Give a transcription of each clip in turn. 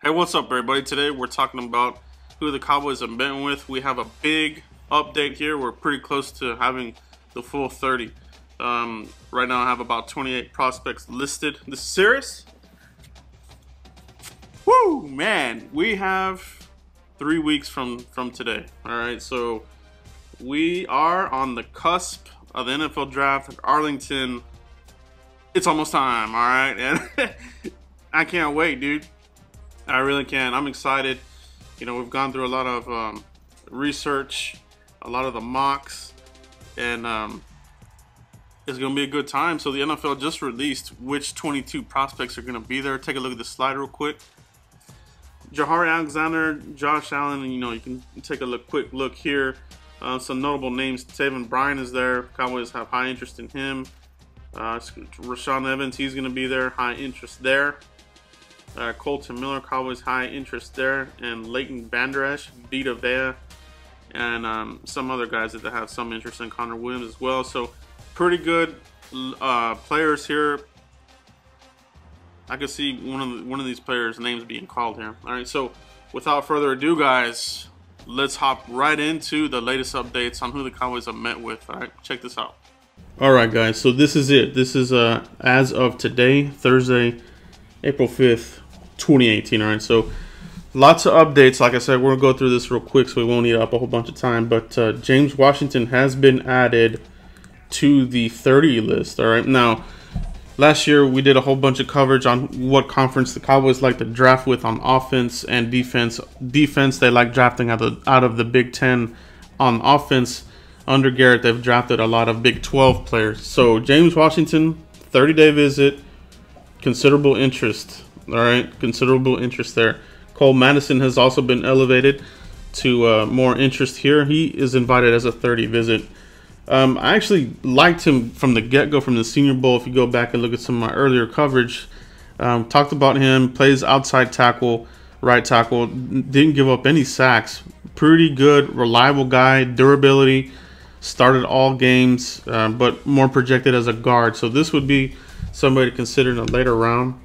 Hey, what's up, everybody? Today we're talking about who the Cowboys have been with. We have a big update here. We're pretty close to having the full 30. Right now I have about 28 prospects listed. This is serious? Woo, man. We have 3 weeks from today. All right, so we are on the cusp of the NFL draft at Arlington. It's almost time, all right? And I can't wait, dude. I really can. I'm excited. You know, we've gone through a lot of research, a lot of the mocks, and it's going to be a good time. So the NFL just released which 22 prospects are going to be there. Take a look at the slide real quick. Jahari Alexander, Josh Allen, and, you know, you can take a quick look here. Some notable names. Taven Bryan is there. Cowboys have high interest in him. Rashaan Evans, he's going to be there. High interest there. Colton Miller, Cowboys high interest there, and Leighton Vander Esch, Vita Vea, and some other guys that have some interest in Connor Williams as well. So pretty good players here. I can see one of these players' names being called here. All right, so without further ado, guys, let's hop right into the latest updates on who the Cowboys have met with. All right, check this out. All right, guys, so this is it. This is as of today, Thursday, April 5th. 2018. All right, so lots of updates. Like I said, we're gonna go through this real quick so we won't eat up a whole bunch of time, but James Washington has been added to the 30 list. All right, now last year we did a whole bunch of coverage on what conference the Cowboys like to draft with on offense and defense. They like drafting out of the Big Ten. On offense, under Garrett, they've drafted a lot of Big 12 players. So James Washington, 30-day visit, considerable interest. All right, considerable interest there. Cole Madison has also been elevated to more interest here. He is invited as a 30 visit. I actually liked him from the get-go, from the Senior Bowl. If you go back and look at some of my earlier coverage, talked about him. Plays outside tackle, right tackle. Didn't give up any sacks. Pretty good, reliable guy. Durability. Started all games, but more projected as a guard. So this would be somebody to consider in a later round.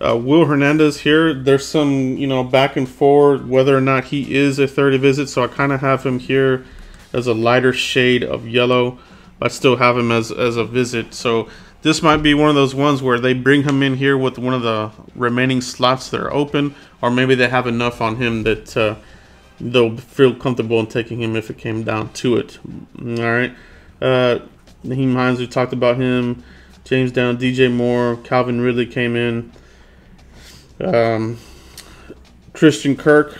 Will Hernandez here, there's some, you know, back and forth whether or not he is a 30 visit, so I kind of have him here as a lighter shade of yellow. I still have him as a visit, so this might be one of those ones where they bring him in here with one of the remaining slots that are open, or maybe they have enough on him that they'll feel comfortable in taking him if it came down to it. All right, Naheem Hines, we talked about him. James Down, DJ Moore, Calvin Ridley came in. Christian Kirk,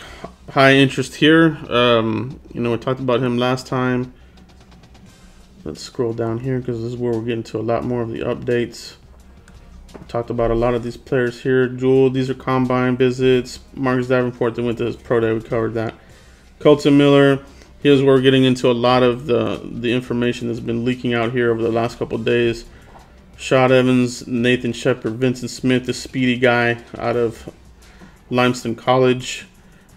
high interest here. You know, we talked about him last time. Let's scroll down here because this is where we're getting to a lot more of the updates. We talked about a lot of these players here. Jewel, these are combine visits. Marcus Davenport that went to his pro day, we covered that. Colton Miller, here's where we're getting into a lot of the information that's been leaking out here over the last couple of days. Shad Evans, Nathan Shepard, Vincent Smith, the speedy guy out of Limestone College.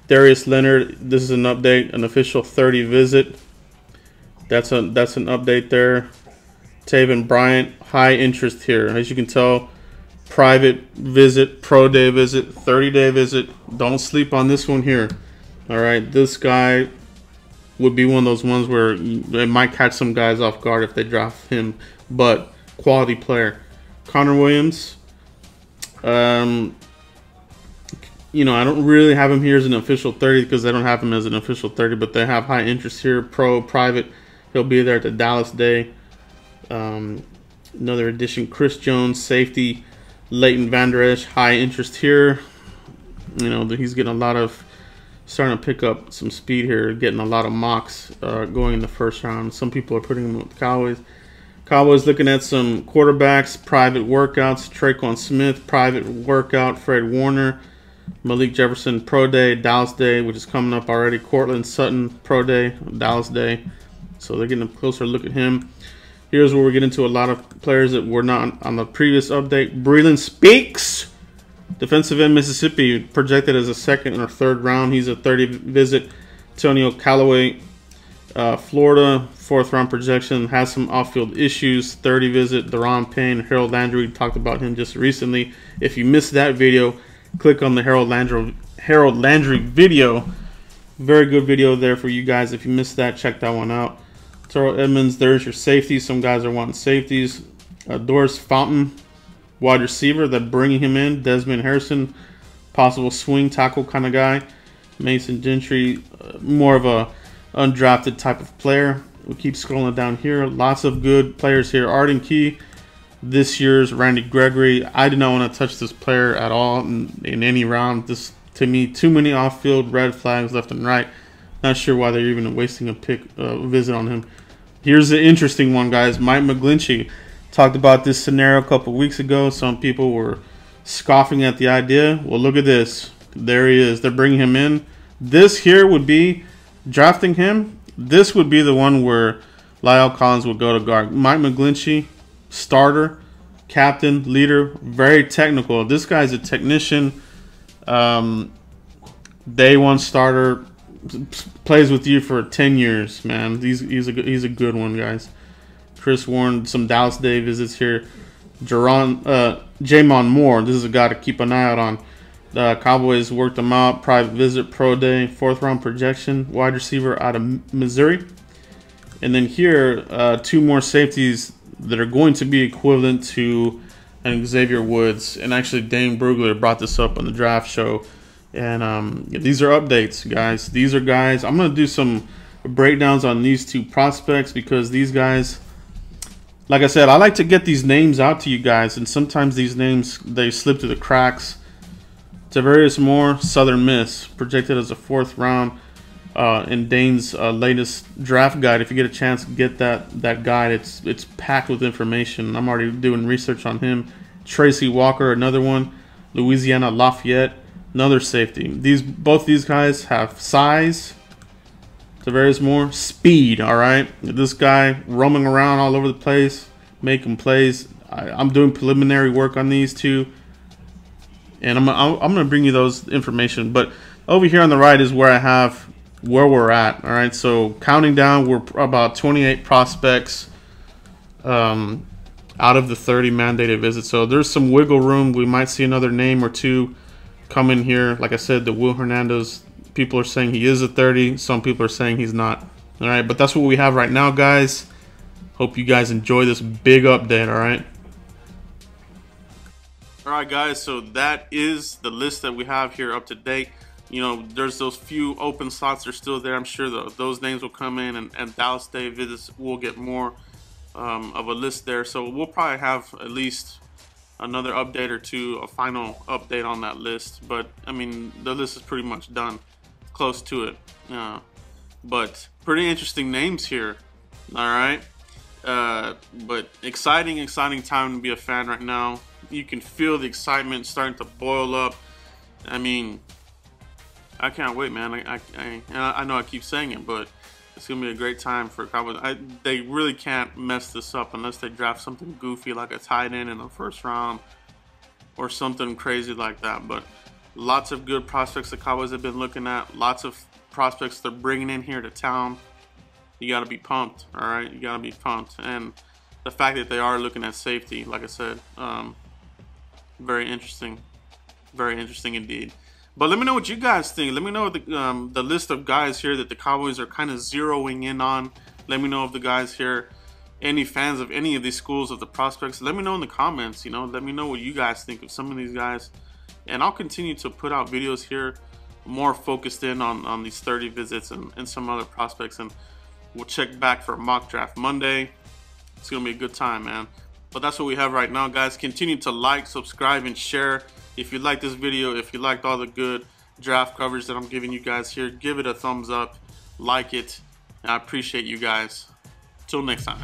Darius Leonard, this is an update, an official 30 visit. That's an update there. Taven Bryant, high interest here. As you can tell, private visit, pro day visit, 30-day visit. Don't sleep on this one here. All right, this guy would be one of those ones where they might catch some guys off guard if they draft him, but quality player. Connor Williams, you know, I don't really have him here as an official 30 because they don't have him as an official 30, but they have high interest here. Pro, private, he'll be there at the Dallas Day. Another addition, Chris Jones, safety, Leighton Vander Esch, high interest here. You know, he's getting a lot of, starting to pick up some speed here, getting a lot of mocks going in the first round. Some people are putting him with the Cowboys. Cowboys looking at some quarterbacks, private workouts. Traquan Smith, private workout. Fred Warner, Malik Jefferson, pro day. Dallas Day, which is coming up already. Cortland Sutton, pro day. Dallas Day. So they're getting a closer look at him. Here's where we get into a lot of players that were not on the previous update. Breland Speaks, defensive end, Mississippi, projected as a second or third round. He's a 30 visit. Antonio Callaway, Florida, 4th round projection, has some off-field issues. 30 visit. Deron Payne, Harold Landry, we talked about him just recently. If you missed that video, click on the Harold Harold Landry video. Very good video there for you guys. If you missed that, check that one out. Terrell Edmonds, there's your safety. Some guys are wanting safeties. Doris Fountain, wide receiver, they're bringing him in. Desmond Harrison, possible swing tackle kind of guy. Mason Gentry, more of a undrafted type of player. We'll keep scrolling down here. Lots of good players here. Arden Key, this year's Randy Gregory. I did not want to touch this player at all in any round. This, to me, too many off-field red flags left and right. Not sure why they're even wasting a visit on him. Here's the interesting one, guys. Mike McGlinchey. Talked about this scenario a couple weeks ago. Some people were scoffing at the idea. Well, look at this. There he is. They're bringing him in. This here would be, drafting him, this would be the one where Lyle Collins would go to guard. Mike McGlinchey, starter, captain, leader, very technical. This guy's a technician. Day one starter, plays with you for 10 years, man. He's a good one, guys. Chris Warren, some Dallas Day visits here. Jamon Moore, this is a guy to keep an eye out on. The Cowboys worked him out. Private visit, pro day, 4th round projection. Wide receiver out of Missouri. And then here, 2 more safeties that are going to be equivalent to an Xavier Woods. And actually, Dane Brugler brought this up on the draft show. And these are updates, guys. These are guys. I'm going to do some breakdowns on these 2 prospects because these guys, like I said, I like to get these names out to you guys. And sometimes these names, they slip through the cracks. Tavarius Moore, Southern Miss, projected as a 4th round in Dane's latest draft guide. If you get a chance, get that guide. It's packed with information. I'm already doing research on him. Tracy Walker, another one. Louisiana Lafayette, another safety. Both these guys have size. Tavarius Moore, speed. All right, this guy roaming around all over the place, making plays. I'm doing preliminary work on these 2. And I'm gonna bring you those information. But over here on the right is where I have where we're at. All right, so counting down, we're about 28 prospects out of the 30 mandated visits. So there's some wiggle room. We might see another name or 2 come in here. Like I said, the Will Hernandez, people are saying he is a 30. Some people are saying he's not. All right, but that's what we have right now, guys. Hope you guys enjoy this big update. All right. Alright guys, so that is the list that we have here up to date. You know, there's those few open slots that are still there. I'm sure those names will come in, and Dallas Day visits will get more of a list there. So we'll probably have at least another update or 2, a final update on that list. But, I mean, the list is pretty much done, close to it. But pretty interesting names here, alright? But exciting time to be a fan right now. You can feel the excitement starting to boil up. I mean, I can't wait, man. I know I keep saying it, but it's gonna be a great time for Cowboys. They really can't mess this up unless they draft something goofy like a tight end in the 1st round or something crazy like that. But lots of good prospects the Cowboys have been looking at. Lots of prospects they're bringing in here to town. You gotta be pumped, all right? You gotta be pumped. And the fact that they are looking at safety, like I said, very interesting indeed. But let me know what you guys think. Let me know the list of guys here that the Cowboys are kind of zeroing in on. Let me know if the guys here, any fans of any of these schools of the prospects, let me know in the comments. You know, let me know what you guys think of some of these guys, and I'll continue to put out videos here more focused in on these 30 visits and some other prospects, and we'll check back for mock draft Monday. It's gonna be a good time, man. But that's what we have right now, guys. Continue to like, subscribe, and share. If you like this video, if you liked all the good draft coverage that I'm giving you guys here, give it a thumbs up, like it, and I appreciate you guys. Till next time.